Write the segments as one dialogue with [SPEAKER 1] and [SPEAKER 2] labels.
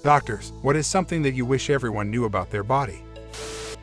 [SPEAKER 1] Doctors, what is something that you wish everyone knew about their body?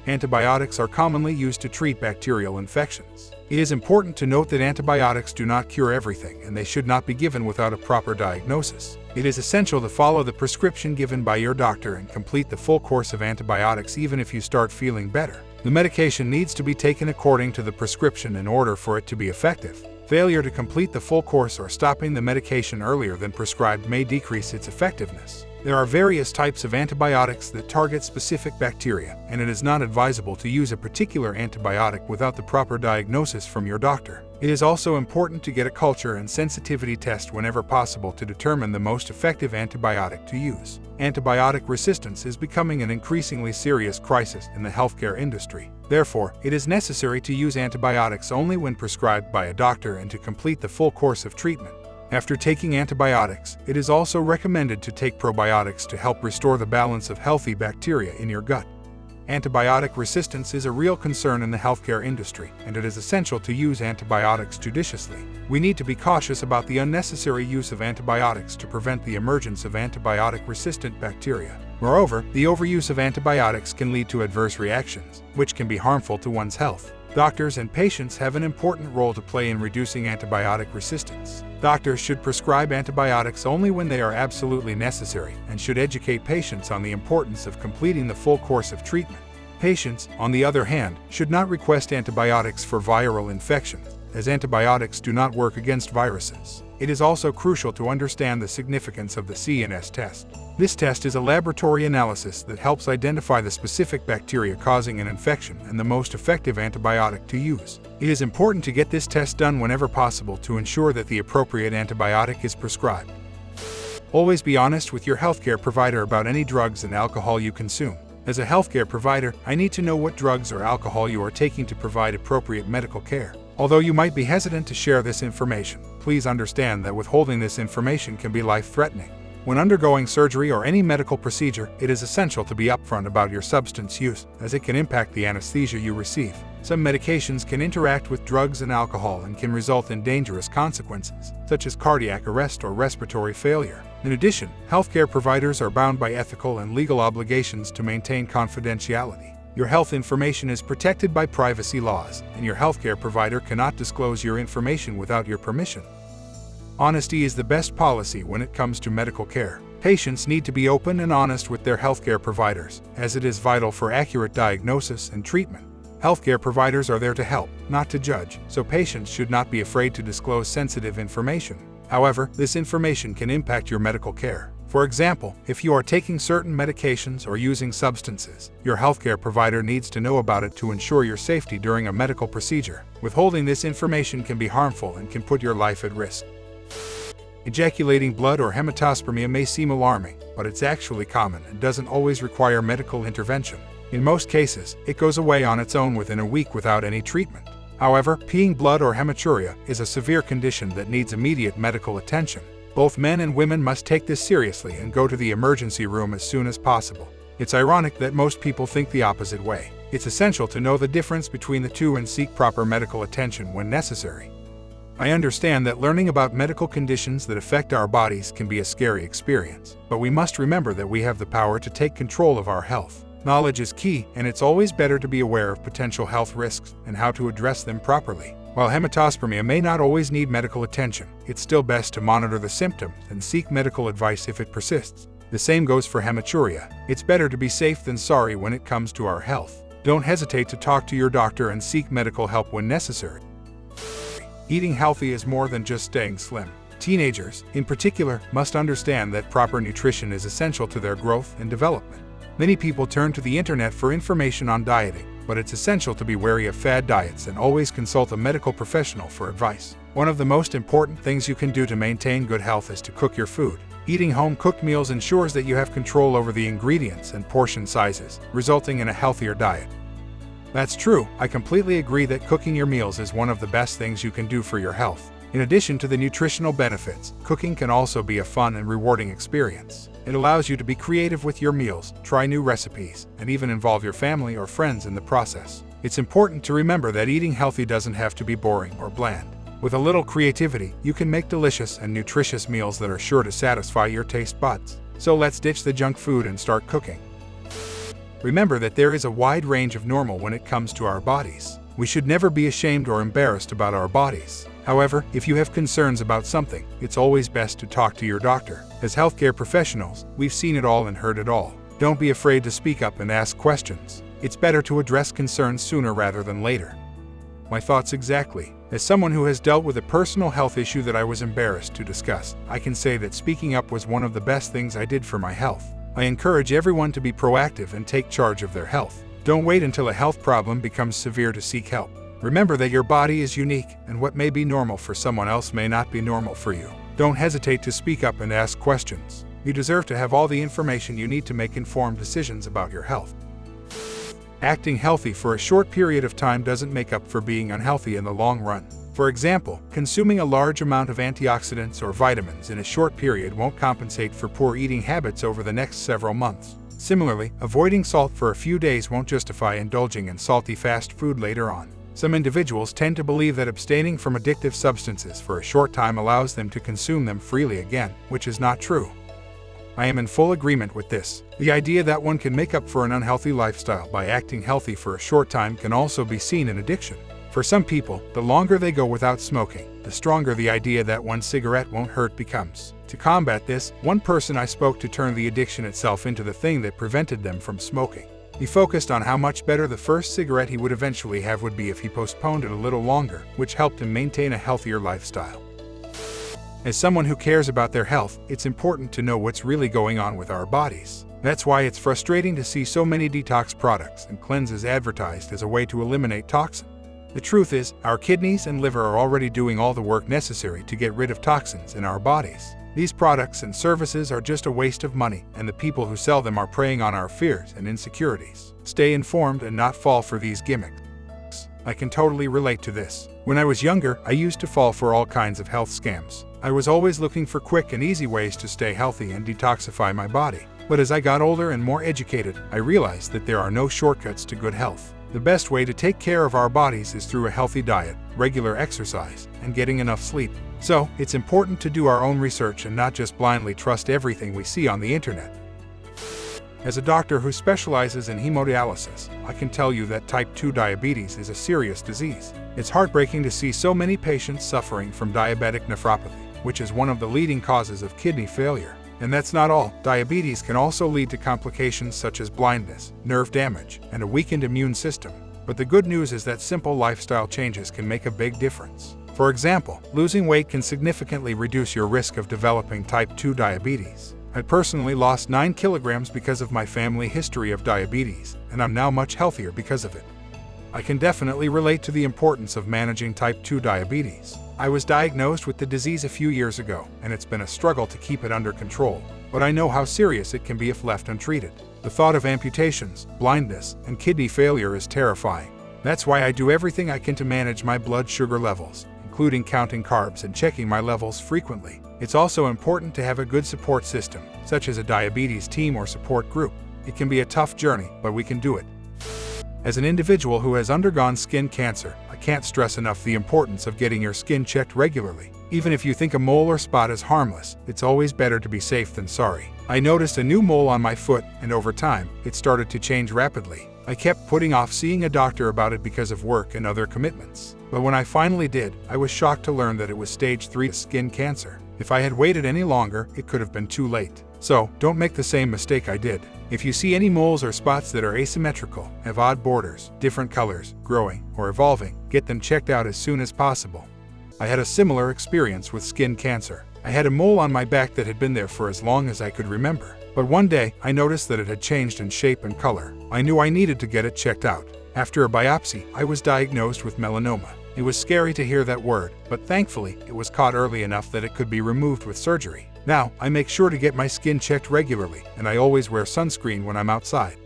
[SPEAKER 1] Antibiotics are commonly used to treat bacterial infections. It is important to note that antibiotics do not cure everything, and they should not be given without a proper diagnosis. It is essential to follow the prescription given by your doctor and complete the full course of antibiotics even if you start feeling better. The medication needs to be taken according to the prescription in order for it to be effective. Failure to complete the full course or stopping the medication earlier than prescribed may decrease its effectiveness. There are various types of antibiotics that target specific bacteria, and it is not advisable to use a particular antibiotic without the proper diagnosis from your doctor. It is also important to get a culture and sensitivity test whenever possible to determine the most effective antibiotic to use. Antibiotic resistance is becoming an increasingly serious crisis in the healthcare industry. Therefore, it is necessary to use antibiotics only when prescribed by a doctor and to complete the full course of treatment. After taking antibiotics, it is also recommended to take probiotics to help restore the balance of healthy bacteria in your gut. Antibiotic resistance is a real concern in the healthcare industry, and it is essential to use antibiotics judiciously. We need to be cautious about the unnecessary use of antibiotics to prevent the emergence of antibiotic-resistant bacteria. Moreover, the overuse of antibiotics can lead to adverse reactions, which can be harmful to one's health. Doctors and patients have an important role to play in reducing antibiotic resistance. Doctors should prescribe antibiotics only when they are absolutely necessary and should educate patients on the importance of completing the full course of treatment. Patients, on the other hand, should not request antibiotics for viral infections, as antibiotics do not work against viruses. It is also crucial to understand the significance of the CNS test. This test is a laboratory analysis that helps identify the specific bacteria causing an infection and the most effective antibiotic to use. It is important to get this test done whenever possible to ensure that the appropriate antibiotic is prescribed. Always be honest with your healthcare provider about any drugs and alcohol you consume. As a healthcare provider, I need to know what drugs or alcohol you are taking to provide appropriate medical care. Although you might be hesitant to share this information, please understand that withholding this information can be life-threatening. When undergoing surgery or any medical procedure, it is essential to be upfront about your substance use, as it can impact the anesthesia you receive. Some medications can interact with drugs and alcohol and can result in dangerous consequences, such as cardiac arrest or respiratory failure. In addition, healthcare providers are bound by ethical and legal obligations to maintain confidentiality. Your health information is protected by privacy laws, and your healthcare provider cannot disclose your information without your permission. Honesty is the best policy when it comes to medical care. Patients need to be open and honest with their healthcare providers, as it is vital for accurate diagnosis and treatment. Healthcare providers are there to help, not to judge, so patients should not be afraid to disclose sensitive information. However, this information can impact your medical care. For example, if you are taking certain medications or using substances, your healthcare provider needs to know about it to ensure your safety during a medical procedure. Withholding this information can be harmful and can put your life at risk. Ejaculating blood or hematospermia may seem alarming, but it's actually common and doesn't always require medical intervention. In most cases, it goes away on its own within a week without any treatment. However, peeing blood or hematuria is a severe condition that needs immediate medical attention. Both men and women must take this seriously and go to the emergency room as soon as possible. It's ironic that most people think the opposite way. It's essential to know the difference between the two and seek proper medical attention when necessary. I understand that learning about medical conditions that affect our bodies can be a scary experience, but we must remember that we have the power to take control of our health. Knowledge is key, and it's always better to be aware of potential health risks and how to address them properly. While hematospermia may not always need medical attention, it's still best to monitor the symptoms and seek medical advice if it persists. The same goes for hematuria. It's better to be safe than sorry when it comes to our health. Don't hesitate to talk to your doctor and seek medical help when necessary. Eating healthy is more than just staying slim. Teenagers, in particular, must understand that proper nutrition is essential to their growth and development. Many people turn to the internet for information on dieting, but it's essential to be wary of fad diets and always consult a medical professional for advice. One of the most important things you can do to maintain good health is to cook your food. Eating home-cooked meals ensures that you have control over the ingredients and portion sizes, resulting in a healthier diet. That's true, I completely agree that cooking your meals is one of the best things you can do for your health. In addition to the nutritional benefits, cooking can also be a fun and rewarding experience. It allows you to be creative with your meals, try new recipes, and even involve your family or friends in the process. It's important to remember that eating healthy doesn't have to be boring or bland. With a little creativity, you can make delicious and nutritious meals that are sure to satisfy your taste buds. So let's ditch the junk food and start cooking. Remember that there is a wide range of normal when it comes to our bodies. We should never be ashamed or embarrassed about our bodies. However, if you have concerns about something, it's always best to talk to your doctor. As healthcare professionals, we've seen it all and heard it all. Don't be afraid to speak up and ask questions. It's better to address concerns sooner rather than later. My thoughts exactly. As someone who has dealt with a personal health issue that I was embarrassed to discuss, I can say that speaking up was one of the best things I did for my health. I encourage everyone to be proactive and take charge of their health. Don't wait until a health problem becomes severe to seek help. Remember that your body is unique, and what may be normal for someone else may not be normal for you. Don't hesitate to speak up and ask questions. You deserve to have all the information you need to make informed decisions about your health. Acting healthy for a short period of time doesn't make up for being unhealthy in the long run. For example, consuming a large amount of antioxidants or vitamins in a short period won't compensate for poor eating habits over the next several months. Similarly, avoiding salt for a few days won't justify indulging in salty fast food later on. Some individuals tend to believe that abstaining from addictive substances for a short time allows them to consume them freely again, which is not true. I am in full agreement with this. The idea that one can make up for an unhealthy lifestyle by acting healthy for a short time can also be seen in addiction. For some people, the longer they go without smoking, the stronger the idea that one cigarette won't hurt becomes. To combat this, one person I spoke to turned the addiction itself into the thing that prevented them from smoking. He focused on how much better the first cigarette he would eventually have would be if he postponed it a little longer, which helped him maintain a healthier lifestyle. As someone who cares about their health, it's important to know what's really going on with our bodies. That's why it's frustrating to see so many detox products and cleanses advertised as a way to eliminate toxins. The truth is, our kidneys and liver are already doing all the work necessary to get rid of toxins in our bodies. These products and services are just a waste of money, and the people who sell them are preying on our fears and insecurities. Stay informed and not fall for these gimmicks. I can totally relate to this. When I was younger, I used to fall for all kinds of health scams. I was always looking for quick and easy ways to stay healthy and detoxify my body. But as I got older and more educated, I realized that there are no shortcuts to good health. The best way to take care of our bodies is through a healthy diet, regular exercise, and getting enough sleep. So, it's important to do our own research and not just blindly trust everything we see on the internet. As a doctor who specializes in hemodialysis, I can tell you that type 2 diabetes is a serious disease. It's heartbreaking to see so many patients suffering from diabetic nephropathy, which is one of the leading causes of kidney failure. And that's not all. Diabetes can also lead to complications such as blindness, nerve damage, and a weakened immune system. But the good news is that simple lifestyle changes can make a big difference. For example, losing weight can significantly reduce your risk of developing type 2 diabetes. I personally lost 9 kilograms because of my family history of diabetes, and I'm now much healthier because of it. I can definitely relate to the importance of managing type 2 diabetes. I was diagnosed with the disease a few years ago, and it's been a struggle to keep it under control. But I know how serious it can be if left untreated. The thought of amputations, blindness, and kidney failure is terrifying. That's why I do everything I can to manage my blood sugar levels, including counting carbs and checking my levels frequently. It's also important to have a good support system, such as a diabetes team or support group. It can be a tough journey, but we can do it. As an individual who has undergone skin cancer, I can't stress enough the importance of getting your skin checked regularly. Even if you think a mole or spot is harmless, it's always better to be safe than sorry. I noticed a new mole on my foot, and over time, it started to change rapidly. I kept putting off seeing a doctor about it because of work and other commitments. But when I finally did, I was shocked to learn that it was stage 3 skin cancer. If I had waited any longer, it could have been too late. So, don't make the same mistake I did. If you see any moles or spots that are asymmetrical, have odd borders, different colors, growing, or evolving, get them checked out as soon as possible. I had a similar experience with skin cancer. I had a mole on my back that had been there for as long as I could remember. But one day, I noticed that it had changed in shape and color. I knew I needed to get it checked out. After a biopsy, I was diagnosed with melanoma. It was scary to hear that word, but thankfully, it was caught early enough that it could be removed with surgery. Now, I make sure to get my skin checked regularly, and I always wear sunscreen when I'm outside.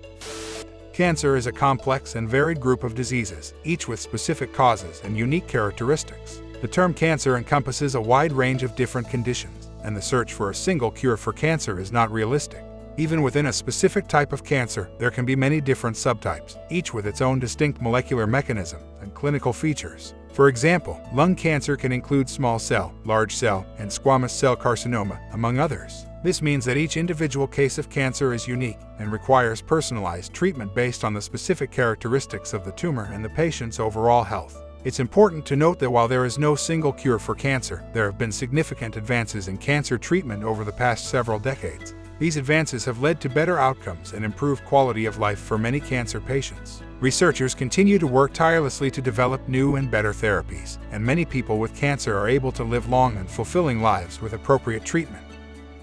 [SPEAKER 1] Cancer is a complex and varied group of diseases, each with specific causes and unique characteristics. The term cancer encompasses a wide range of different conditions, and the search for a single cure for cancer is not realistic. Even within a specific type of cancer, there can be many different subtypes, each with its own distinct molecular mechanism and clinical features. For example, lung cancer can include small cell, large cell, and squamous cell carcinoma, among others. This means that each individual case of cancer is unique and requires personalized treatment based on the specific characteristics of the tumor and the patient's overall health. It's important to note that while there is no single cure for cancer, there have been significant advances in cancer treatment over the past several decades. These advances have led to better outcomes and improved quality of life for many cancer patients. Researchers continue to work tirelessly to develop new and better therapies, and many people with cancer are able to live long and fulfilling lives with appropriate treatment.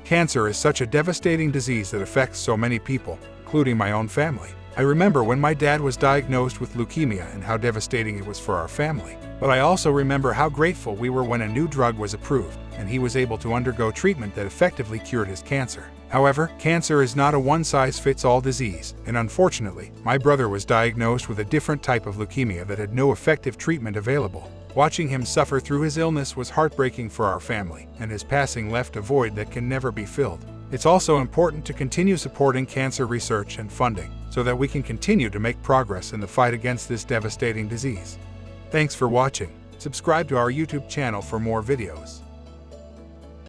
[SPEAKER 1] Cancer is such a devastating disease that affects so many people, including my own family. I remember when my dad was diagnosed with leukemia and how devastating it was for our family. But I also remember how grateful we were when a new drug was approved and he was able to undergo treatment that effectively cured his cancer. However, cancer is not a one-size-fits-all disease, and unfortunately, my brother was diagnosed with a different type of leukemia that had no effective treatment available. Watching him suffer through his illness was heartbreaking for our family, and his passing left a void that can never be filled. It's also important to continue supporting cancer research and funding so that we can continue to make progress in the fight against this devastating disease. Thanks for watching. Subscribe to our YouTube channel for more videos.